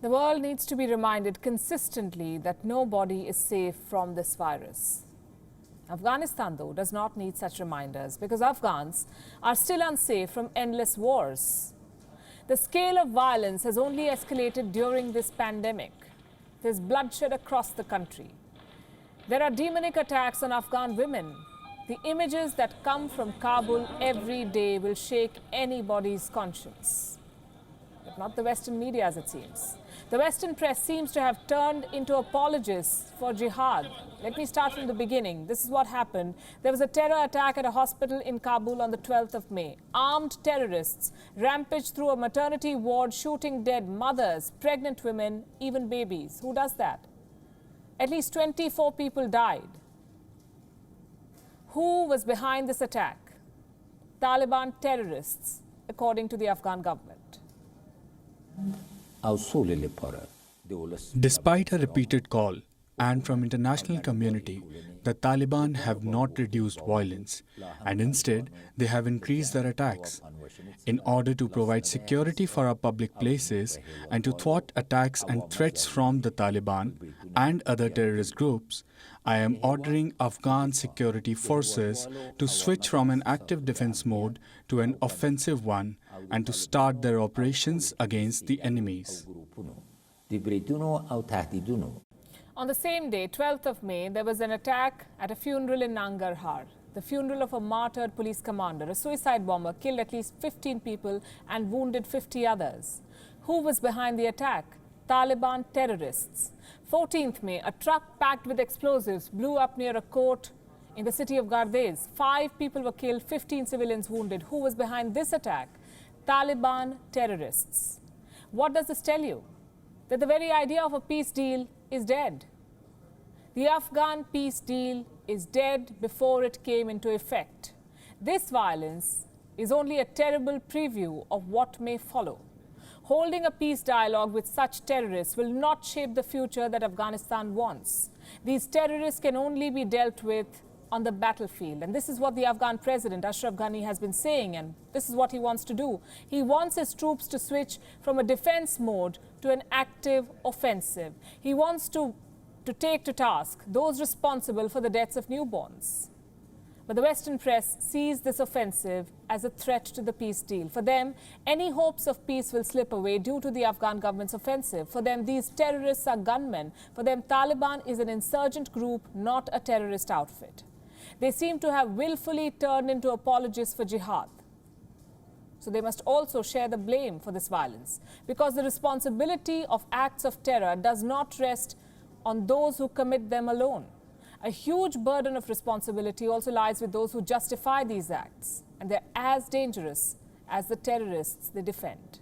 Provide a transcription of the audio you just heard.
The world needs to be reminded consistently that nobody is safe from this virus. Afghanistan, though, does not need such reminders because Afghans are still unsafe from endless wars. The scale of violence has only escalated during this pandemic. There's bloodshed across the country. There are demonic attacks on Afghan women. The images that come from Kabul every day will shake anybody's conscience. But not the Western media, as it seems. The Western press seems to have turned into apologists for jihad. Let me start from the beginning. This is what happened. There was a terror attack at a hospital in Kabul on the 12th of May. Armed terrorists rampaged through a maternity ward, shooting dead mothers, pregnant women, even babies. Who does that? At least 24 people died. Who was behind this attack? Taliban terrorists, according to the Afghan government. Despite a repeated call and from international community, the Taliban have not reduced violence and instead they have increased their attacks. In order to provide security for our public places and to thwart attacks and threats from the Taliban and other terrorist groups, I am ordering Afghan security forces to switch from an active defense mode to an offensive one and to start their operations against the enemies. On the same day, 12th of May, there was an attack at a funeral in Nangarhar. The funeral of a martyred police commander. A suicide bomber killed at least 15 people and wounded 50 others. Who was behind the attack? Taliban terrorists. 14th May, a truck packed with explosives blew up near a court in the city of Gravitas. 5 people were killed, 15 civilians wounded. Who was behind this attack? Taliban terrorists. What does this tell you? That the very idea of a peace deal is dead. The Afghan peace deal is dead before it came into effect. This violence is only a terrible preview of what may follow. Holding a peace dialogue with such terrorists will not shape the future that Afghanistan wants. These terrorists can only be dealt with on the battlefield. And this is what the Afghan president, Ashraf Ghani, has been saying, and this is what he wants to do. He wants his troops to switch from a defense mode to an active offensive. He wants to take to task those responsible for the deaths of newborns. But the Western press sees this offensive as a threat to the peace deal. For them, any hopes of peace will slip away due to the Afghan government's offensive. For them, these terrorists are gunmen. For them, Taliban is an insurgent group, not a terrorist outfit. They seem to have willfully turned into apologists for jihad. So they must also share the blame for this violence, because the responsibility of acts of terror does not rest on those who commit them alone. A huge burden of responsibility also lies with those who justify these acts, and they're as dangerous as the terrorists they defend.